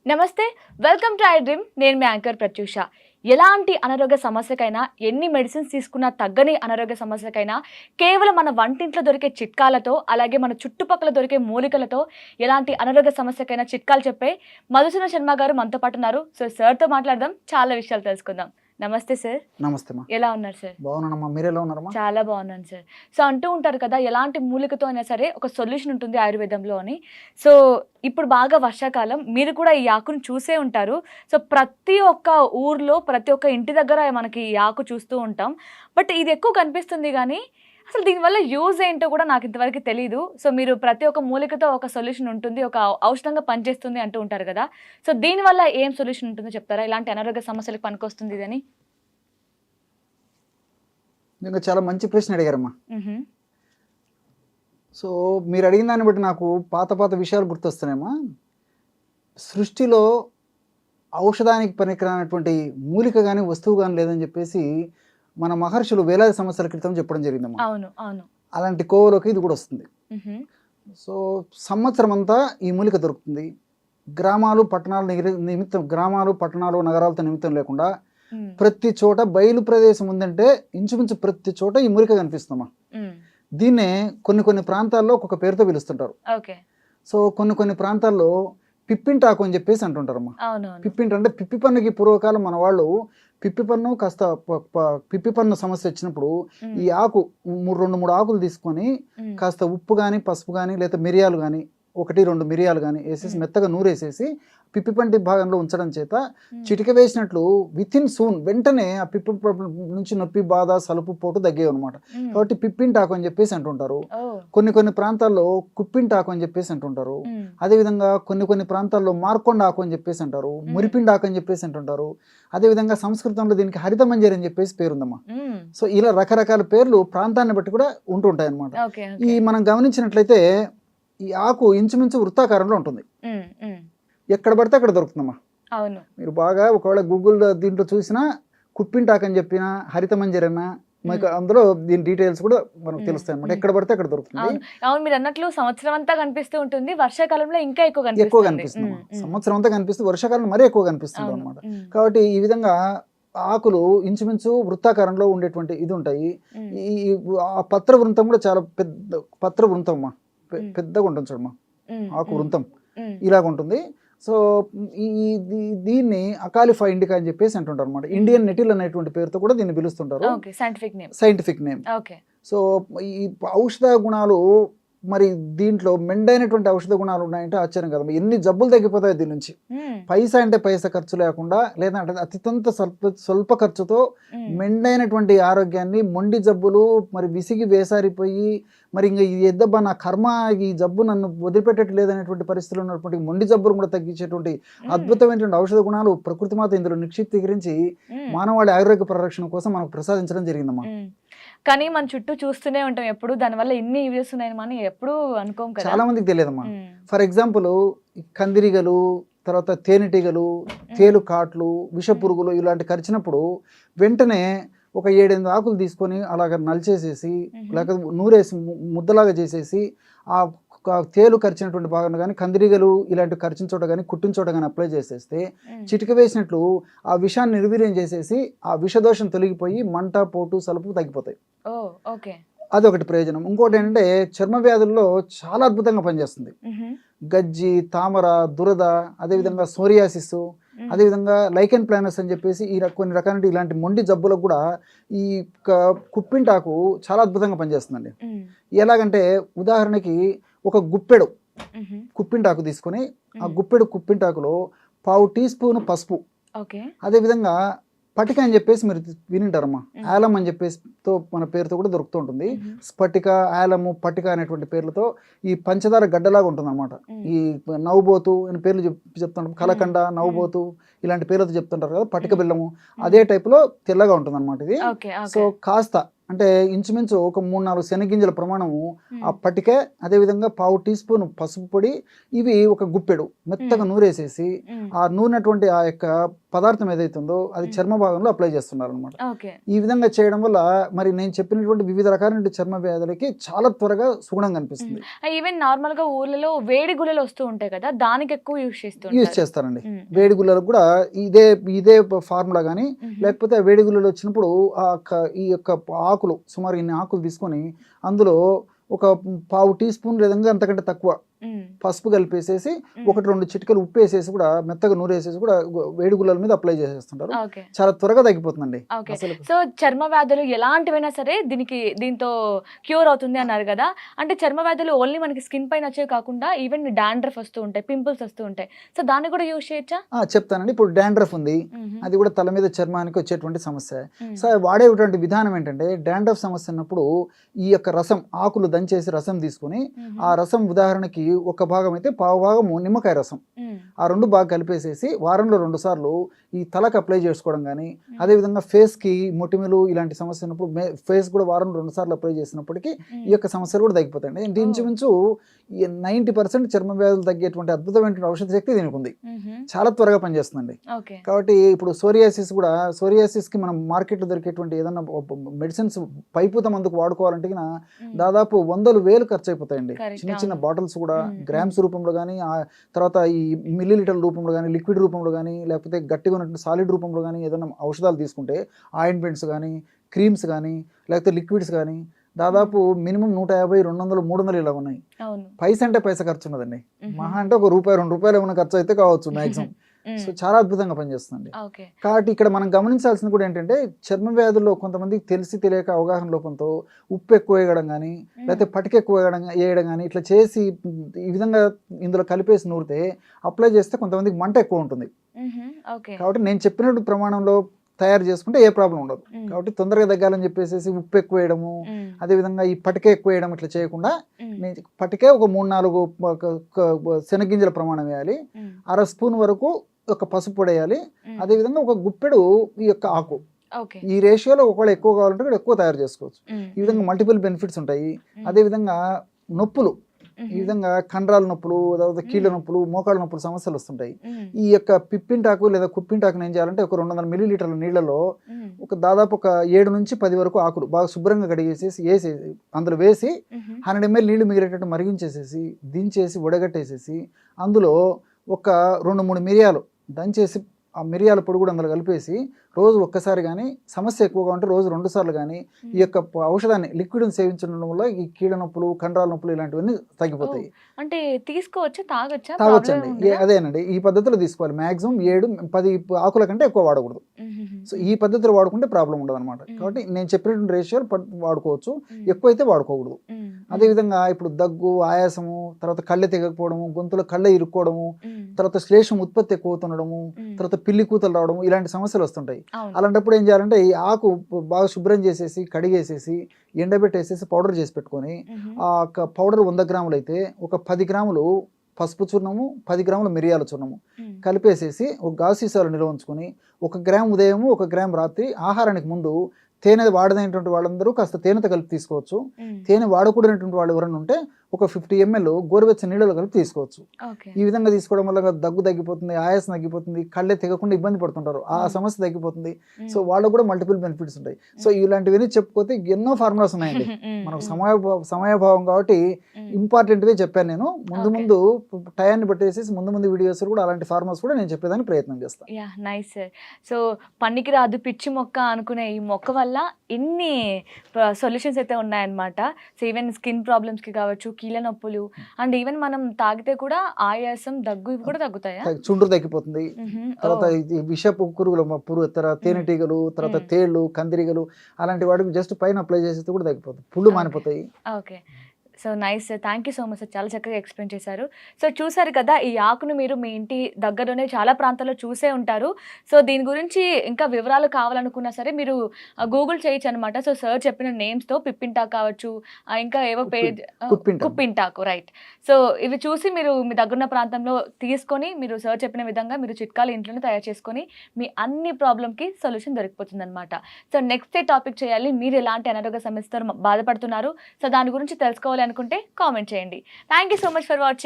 నమస్తే, welcome to I dream. నేను మీ anchor Pratyusha. ఎలాంటి అనారోగ్య సమస్యకైనా, ఎన్ని మెడిసిన్స్ తీసుకున్నా తగ్గని అనారోగ్య సమస్యకైనా కేవలం మన వంటింట్లో దొరికే చిట్కాలతో, అలాగే మన చుట్టుపక్కల దొరికే మూలికలతో ఎలాంటి అనారోగ్య సమస్యకైనా చిట్కాలు చెప్పే మధుసూదన్ శర్మ గారు మనతో పాటు ఉన్నారు. సో సార్తో మాట్లాడదాం, చాలా విషయాలు తెలుసుకుందాం. నమస్తే సార్. నమస్తే మా. ఎలా ఉన్నారు సార్? బాగున్నానమ్మా, మీరు ఎలా ఉన్నారమ్మా? చాలా బాగున్నాను సార్. సో అంటూ ఉంటారు కదా, ఎలాంటి మూలికతో అయినా సరే ఒక సొల్యూషన్ ఉంటుంది ఆయుర్వేదంలో అని. సో ఇప్పుడు బాగా వర్షాకాలం, మీరు కూడా ఈ ఆకును చూసే ఉంటారు. సో ప్రతి ఒక్క ఊర్లో, ప్రతి ఒక్క ఇంటి దగ్గర మనకి ఈ ఆకు చూస్తూ ఉంటాం. బట్ ఇది ఎక్కువ కనిపిస్తుంది కానీ అసలు దీనివల్ల యూజ్ ఏంటో కూడా నాకు ఇంతవరకు తెలియదు. సో మీరు ప్రతి ఒక్క మూలికతో ఒక సొల్యూషన్ ఉంటుంది, ఒక ఔషధంగా పనిచేస్తుంది అంటూ ఉంటారు కదా. సో దీనివల్ల ఏం సొల్యూషన్ ఉంటుందో చెప్తారా? ఇలాంటి అనారోగ్య సమస్యలకు పనికొస్తుంది ఇదని. ఇంకా చాలా మంచి ప్రశ్న అడిగారమ్మా. సో మీరు అడిగిన దాన్ని బట్టి నాకు పాత విషయాలు గుర్తొస్తున్నాయమ్మా. సృష్టిలో ఔషధానికి పనికిరానటువంటి మూలిక కానీ వస్తువు కానీ లేదని చెప్పేసి మన మహర్షులు వేలాది సంవత్సరాల క్రితం చెప్పడం జరిగిందమ్మా. అవును అవును. అలాంటి కోవలోకి ఇది కూడా వస్తుంది. సో సంవత్సరం అంతా ఈ మూలిక దొరుకుతుంది. గ్రామాలు పట్టణాలు నగరాలతో నిమిత్తం లేకుండా ప్రతి చోట బయలు ప్రదేశం ఉందంటే ఇంచుమించు ప్రతి చోట ఈ మూలిక కనిపిస్తుందమ్మా. దీన్నే కొన్ని ప్రాంతాల్లో ఒక్కొక్క పేరుతో పిలుస్తుంటారు. సో కొన్ని ప్రాంతాల్లో పిప్పింటాకు అని చెప్పేసి అంటుంటారమ్మా. పిప్పింట అంటే పిప్పి పన్నుకి పూర్వకాలం మన వాళ్ళు పిప్పి పన్ను సమస్య వచ్చినప్పుడు ఈ ఆకు 2-3 ఆకులు తీసుకొని కాస్త ఉప్పు కానీ పసుపు కానీ లేదా మిరియాలు కానీ 1-2 మిరియాలు కానీ వేసేసి మెత్తగా నూరేసేసి పిప్పి పంటి భాగంలో ఉంచడం చేత చిటిక వేసినట్లు వితిన్ సూన్ వెంటనే ఆ పిప్పి నుంచి నొప్పి, బాధ, సలుపు, పోటు తగ్గేవి అనమాట. కాబట్టి పిప్పింటాకు అని చెప్పేసి అంటుంటారు. కొన్ని ప్రాంతాల్లో కుప్పింటాకు అని చెప్పేసి అంటుంటారు. అదేవిధంగా కొన్ని ప్రాంతాల్లో మార్కొండ ఆకు అని చెప్పేసి అంటారు, మురిపిండాకు అని చెప్పేసి అంటుంటారు. అదేవిధంగా సంస్కృతంలో దీనికి హరిత మంజరి అని చెప్పేసి పేరుందమ్మా. సో ఇలా రకరకాల పేర్లు ప్రాంతాన్ని బట్టి కూడా ఉంటుంటాయి అనమాట. ఈ మనం గమనించినట్లయితే ఈ ఆకు ఇంచుమించు వృత్తాకారంలో ఉంటుంది. ఎక్కడ పడితే అక్కడ దొరుకుతుందమ్మా. అవును. మీరు బాగా ఒకవేళ గూగుల్ దీంట్లో చూసినా కుప్పింటాక్ అని చెప్పిన, హరిత మంజరి అన్న, మీకు అందులో దీని డీటెయిల్స్ కూడా మనకు తెలుస్తాయి అన్నమాట. ఎక్కడ పడితే అక్కడ దొరుకుతుంది. అవును, మీరు అన్నట్లు సంవత్సరం అంతా కనిపిస్తూ ఉంటుంది, వర్షాకాలంలో ఇంకా ఎక్కువ కనిపిస్తుంది. సంవత్సరం అంతా కనిపిస్తుంది, వర్షాకాలంలో మరీ ఎక్కువ కనిపిస్తుంది అనమాట. కాబట్టి ఈ విధంగా ఆకులు ఇంచుమించు వృత్తాకారంలో ఉండేటువంటి ఇది ఉంటాయి. ఈ పత్ర వృంతం కూడా చాలా పెద్ద పత్ర వృంతం అమ్మా, పెద్దగా ఉంటుంది చూడమ్మా. ఆకు వృంతం ఇలాగ ఉంటుంది. సో దీన్ని అకాలిఫా ఇండికా అని చెప్పేసి అంటుంటారు అనమాట. ఇండియన్ నెటిల్ అనేటువంటి పేరుతో కూడా దీన్ని పిలుస్తుంటారు, సైంటిఫిక్ నేమ్. సో ఈ ఔషధ గుణాలు మరి దీంట్లో మెండైనటువంటి ఔషధ గుణాలు ఉన్నాయంటే ఆశ్చర్యం కదా. ఎన్ని జబ్బులు తగ్గిపోతాయి దీని నుంచి. పైసా అంటే పైసా ఖర్చు లేకుండా, లేదంటే అత్యంత స్వల్ప ఖర్చుతో మెండైనటువంటి ఆరోగ్యాన్ని, మొండి జబ్బులు మరి విసిగి వేసారిపోయి మరి ఇంకా ఈ ఎద్దబ్బా నా కర్మ ఈ జబ్బు నన్ను వదిలిపెట్టట్లేదు అనేటువంటి పరిస్థితులు ఉన్నటువంటి మొండి జబ్బులు కూడా తగ్గించేటువంటి అద్భుతమైనటువంటి ఔషధ గుణాలు ప్రకృతి మాత ఇందులో నిక్షిప్తీకరించి మానవాళి ఆరోగ్య పరిరక్షణ కోసం మనకు ప్రసాదించడం జరిగిందమ్మా. కానీ మన చుట్టూ చూస్తూనే ఉంటాం ఎప్పుడు, దానివల్ల ఇన్ని యూజెస్ ఉన్నాయని ఎప్పుడు అనుకోం కదా. చాలా మందికి తెలియదమ్మా. ఫర్ ఎగ్జాంపుల్ కందిరీగలు, తర్వాత తేనెటీగలు, తేలు కాట్లు, విష పురుగులు ఇలాంటి కరిచినప్పుడు వెంటనే ఒక 7-8 ఆకులు తీసుకొని అలాగ నలిచేసేసి లేకపోతే నూరేసి ముద్దలాగా చేసేసి ఆ తేలు కరిచినటువంటి భాగంలో కానీ, కందిరీగలు ఇలాంటి కరిచిన చోట కానీ, కుట్టిన చోట కానీ అప్లై చేసేస్తే చిటిక వేసినట్లు ఆ విషాన్ని నిర్వీర్యం చేసేసి ఆ విషదోషం తొలగిపోయి మంట, పోటు, సలుపు తగ్గిపోతాయి. అదొకటి ప్రయోజనం. ఇంకోటి ఏంటంటే చర్మ వ్యాధుల్లో చాలా అద్భుతంగా పనిచేస్తుంది. గజ్జి, తామర, దురద, అదేవిధంగా సోరియాసిస్, అదేవిధంగా లైకెన్ ప్లానస్ అని చెప్పేసి కొన్ని రకాల ఇలాంటి మొండి జబ్బులకు కూడా ఈ కుప్పింటాకు చాలా అద్భుతంగా పనిచేస్తుందండి. ఎలాగంటే ఉదాహరణకి ఒక గుప్పెడు కుప్పింటాకు తీసుకొని ఆ గుప్పెడు కుప్పింటాకులో 1/2 టీ స్పూన్ పసుపు, అదేవిధంగా పటిక అని చెప్పేసి మీరు వినింటారమ్మా. ఆలం అని చెప్పేసి మన పేరుతో కూడా దొరుకుతూ ఉంటుంది. స్ఫటిక, ఆలము, పటిక అనేటువంటి పేర్లతో ఈ పంచదార గడ్డలాగా ఉంటుంది అనమాట. ఈ నవ్వుబోతు అని పేర్లు చెప్తుంటాం, కలకండ, నవ్వుబోతు ఇలాంటి పేర్లతో చెప్తుంటారు కదా, పటిక బెల్లము అదే టైపులో తెల్లగా ఉంటుంది అనమాట ఇది. సో కాస్త అంటే ఇంచుమించు ఒక 3-4 శనగింజల ప్రమాణము ఆ పటికే, అదేవిధంగా 1/2 టీ స్పూన్ పసుపు పొడి, ఇవి ఒక గుప్పెడు మెత్తగా నూరేసేసి ఆ నూనెటువంటి ఆ యొక్క పదార్థం ఏదైతే ఉందో అది చర్మ భాగంలో అప్లై చేస్తున్నారు అనమాట. ఓకే. ఈ విధంగా చేయడం వల్ల మరి నేను చెప్పినటువంటి వివిధ రకాలైన చర్మ వ్యాధులకి చాలా త్వరగా సుగుణం కనిపిస్తుంది. ఈవెన్ నార్మల్ గా ఊర్లలో వేడి గుల్లలు వస్తూ ఉంటాయి కదా, దానికి ఎక్కువ యూజ్ యూజ్ చేస్తారండి. వేడి గుల్లలకు కూడా ఇదే ఫార్ములా కానీ, లేకపోతే ఆ వేడి గుల్లలు వచ్చినప్పుడు ఈ యొక్క ఆకులు సుమారు ఇన్ని ఆకులు తీసుకొని అందులో ఒక పావు టీ స్పూన్ లేదంగా అంతకంటే తక్కువ పసుపు కలిపేసేసి 1-2 చిటికలు ఉప్పు వేసేసి కూడా మెత్తగా నూరేసేసి కూడా వేడి గుల్లల మీద అప్లై చేసేస్తుంటారు. చాలా త్వరగా తగ్గిపోతుందండి. సో చర్మ వ్యాధులు ఎలాంటివైనా సరే దీంతో క్యూర్ అవుతుంది అన్నారు కదా, అంటే చర్మ వ్యాధులు ఓన్లీ మనకి స్కిన్ పైన వచ్చే కాకుండా ఈవెన్ డాండ్రఫ్ వస్తూ ఉంటాయి, పింపుల్స్ వస్తూ ఉంటాయి, సో దాన్ని కూడా యూజ్ చేయొచ్చా? చెప్తానండి. ఇప్పుడు డాండ్రఫ్ ఉంది, అది కూడా తల మీద చర్మానికి వచ్చేటువంటి సమస్య. సో వాడేటువంటి విధానం ఏంటంటే, డాండ్రఫ్ సమస్య ఉన్నప్పుడు ఈ యొక్క రసం ఆకులు దంచేసి రసం తీసుకుని ఆ రసం ఉదాహరణకి ఒక భాగం అయితే పావు భాగము నిమ్మకాయ రసం, ఆ 2 బాగా కలిపేసేసి వారంలో 2 సార్లు ఈ తలకు అప్లై చేసుకోవడం కానీ, అదేవిధంగా ఫేస్కి మొటిమలు ఇలాంటి సమస్య ఉన్నప్పుడు ఫేస్ కూడా వారంలో 2 సార్లు అప్లై చేసినప్పటికీ ఈ యొక్క సమస్యలు కూడా తగ్గిపోతాయండి. ఇంచుమించు 90% చర్మ వ్యాధులు తగ్గేటువంటి అద్భుతమైన ఔషధ శక్తి దీనికి ఉంది. చాలా త్వరగా పనిచేస్తుందండి. కాబట్టి ఇప్పుడు సోరియాసిస్కి మనం మార్కెట్లో దొరికేటువంటి ఏదైనా మెడిసిన్స్ పైపూత మందుకు వాడుకోవాలంటే దాదాపు 100,000 ఖర్చు అయిపోతాయండి. చిన్న బాటిల్స్ కూడా గ్రామ్స్ రూపంలో కానీ, తర్వాత ఈ మిల్లీలీటర్ రూపంలో కానీ, లిక్విడ్ రూపంలో కానీ, లేకపోతే గట్టిగా ఉన్నటువంటి సాలిడ్ రూపంలో కానీ ఏదైనా ఔషధాలు తీసుకుంటే ఆయింట్మెంట్స్ కానీ, క్రీమ్స్ కానీ, లేకపోతే లిక్విడ్స్ కానీ దాదాపు మినిమం 150, 200, 300 ఇలా ఉన్నాయి. పైసా అంటే పైసా ఖర్చు ఉన్నదండి. మహా అంటే ₹1, ₹2 ఏమైనా ఖర్చు అయితే కావచ్చు మ్యాక్సిమం. సో చాలా అద్భుతంగా పనిచేస్తుంది. కాబట్టి ఇక్కడ మనం గమనించాల్సింది కూడా ఏంటంటే, చర్మ వ్యాధుల్లో కొంతమందికి తెలిసి తెలియక అవగాహన లోపంతో ఉప్పు ఎక్కువ వేయడం కానీ, లేకపోతే పటిక ఎక్కువ వేయడం కానీ ఇట్లా చేసి ఈ విధంగా ఇందులో కలిపేసి నూరితే అప్లై చేస్తే కొంతమందికి మంట ఎక్కువ ఉంటుంది. కాబట్టి నేను చెప్పినట్టు ప్రమాణంలో తయారు చేసుకుంటే ఏ ప్రాబ్లం ఉండదు. కాబట్టి తొందరగా తగ్గాలని చెప్పేసి ఉప్పు ఎక్కువ వేయడము, అదేవిధంగా ఈ పటిక ఎక్కువ వేయడం ఇట్లా చేయకుండా, పటికే ఒక 3-4 శనగింజల ప్రమాణం వేయాలి, 1/2 స్పూన్ వరకు ఒక పసుపు పొడి వేయాలి, అదేవిధంగా ఒక గుప్పెడు ఈ యొక్క ఆకు. ఈ రేషియోలో ఒకవేళ ఎక్కువ కావాలంటే కూడా ఎక్కువ తయారు చేసుకోవచ్చు. ఈ విధంగా మల్టిపుల్ బెనిఫిట్స్ ఉంటాయి. అదేవిధంగా నొప్పులు, ఈ విధంగా కండరాల నొప్పులు, తర్వాత కీళ్ళ నొప్పులు, మోకాళ్ళ నొప్పులు సమస్యలు వస్తుంటాయి. ఈ యొక్క పిప్పింటాకు లేదా కుప్పింటాకుని ఏం చేయాలంటే ఒక 200 మిల్లీలీటర్ల నీళ్లలో దాదాపు ఒక 7 నుంచి 10 వరకు ఆకులు బాగా శుభ్రంగా కడిగేసేసి వేసేసి అందులో వేసి 100 ml నీళ్లు మిగిలేటట్టు మరిగించేసేసి దించేసి వడగట్టేసేసి అందులో ఒక 2-3 మిరియాలు దంచేసి ఆ మిరియాల పొడి కూడా అందులో కలిపేసి రోజు ఒక్కసారి కానీ, సమస్య ఎక్కువగా ఉంటే రోజు 2 సార్లు కానీ ఈ యొక్క ఔషధాన్ని లిక్విడ్ని సేవించడం వల్ల ఈ కీళ్ళ నొప్పులు, కండరాల నొప్పులు ఇలాంటివన్నీ తగ్గిపోతాయి. అంటే తీసుకోవచ్చు, తాగొచ్చండి. అదేనండి, ఈ పద్ధతిలో తీసుకోవాలి. మాక్సిమం 7-10 ఆకుల కంటే ఎక్కువ వాడకూడదు. సో ఈ పద్ధతిలో వాడుకుంటే ప్రాబ్లం ఉండదు అనమాట. కాబట్టి నేను చెప్పినటువంటి రేషియోలు వాడుకోవచ్చు, ఎక్కువైతే వాడుకోకూడదు. అదేవిధంగా ఇప్పుడు దగ్గు, ఆయాసము, తర్వాత కళ్ళె తెగకపోవడము, గొంతులో కళ్ళె ఇరుక్కోవడము, తర్వాత శ్లేషం ఉత్పత్తి ఎక్కువ అవుతుండడము, తర్వాత పిల్లి కూతలు రావడము ఇలాంటి సమస్యలు వస్తుంటాయి. అలాంటప్పుడు ఏం చేయాలంటే ఈ ఆకు బాగా శుభ్రం చేసేసి కడిగేసేసి ఎండబెట్టేసేసి పౌడర్ చేసి పెట్టుకొని, ఆ పౌడర్ 100 గ్రాములు అయితే ఒక 10 గ్రాములు పసుపు చూర్ణము, 10 గ్రాముల మిరియాల చూర్ణము కలిపేసేసి ఒక గాజు సీసాలో నిల్వ ఉంచుకొని 1 గ్రామ్ ఉదయము 1 గ్రామ్ రాత్రి ఆహారానికి ముందు తేనె వాడదైనటువంటి వాళ్ళందరూ కాస్త తేనెతో కలిపి తీసుకోవచ్చు. తేనె వాడకూడనటువంటి వాళ్ళు ఎవరైనా ఉంటే ఒక 50 ml గోరువెచ్చని నీళ్ళలో కలిపి తీసుకోవచ్చు. ఈ విధంగా తీసుకోవడం వల్ల దగ్గు తగ్గిపోతుంది, ఆయాసం తగ్గిపోతుంది, కళ్ళే తెగకుండా ఇబ్బంది పడుతుంటారు, ఆ సమస్య తగ్గిపోతుంది. సో వాళ్ళకు కూడా మల్టిపుల్ బెనిఫిట్స్ ఉంటాయి. సో ఇలాంటివన్నీ చెప్పుకోతే ఎన్నో ఫార్ములాస్ ఉన్నాయండి. మనకు సమయభావం కాబట్టి ఇంపార్టెంట్వే చెప్పాను నేను. ముందు టయాన్ని బట్టేసి ముందు వీడియోస్ కూడా అలాంటి ఫార్ములాస్ కూడా నేను చెప్పేదానికి ప్రయత్నం చేస్తాను. Nice sir. సో పనికి రాదు పిచ్చి మొక్క అనుకునే ఈ మొక్క వల్ల ఇన్ని సొల్యూషన్స్ అయితే ఉన్నాయన్నమాట. సో ఈవెన్ స్కిన్ ప్రాబ్లమ్స్కి కావచ్చు, కీళ్ళ నొప్పులు, అండ్ ఈవెన్ మనం తాగితే కూడా ఆయాసం, దగ్గు ఇవి కూడా తగ్గుతాయా? చుండ్రు తగ్గిపోతుంది. తర్వాత విషపు పురుగు, తర్వాత తేనెటీగలు, తర్వాత తేళ్లు, కందిరీగలు అలాంటి వాటికి జస్ట్ పైన అప్లై చేసేది కూడా తగ్గిపోతుంది, పుళ్ళు మానిపోతాయి. Okay, so nice sir, thank you so much sir, చాలా చక్కగా ఎక్స్ప్లెయిన్ చేశారు. సో చూసారు కదా, ఈ ఆకును మీరు మీ ఇంటి దగ్గరలోనే చాలా ప్రాంతాల్లో చూసే ఉంటారు. సో దీని గురించి ఇంకా వివరాలు కావాలనుకున్నా సరే మీరు గూగుల్ చేయొచ్చు అనమాట. సో సార్ చెప్పిన నేమ్స్తో పిప్పింటాకు కావచ్చు, ఇంకా ఏవో పేజ్ కుప్పింటాకు, రైట్. సో ఇవి చూసి మీరు మీ దగ్గరున్న ప్రాంతంలో తీసుకొని మీరు సార్ చెప్పిన విధంగా మీరు చిట్కాలు ఇంట్లోనే తయారు చేసుకొని మీ అన్ని ప్రాబ్లంకి సొల్యూషన్ దొరికిపోతుంది అనమాట. సో నెక్స్ట్ టాపిక్ చేయాలి, మీరు ఎలాంటి అనారోగ్య సమస్యతో బాధపడుతున్నారు, సో దాని గురించి తెలుసుకోవాలి అనుకుంటే కామెంట్ చేయండి. Thank you so much for watching.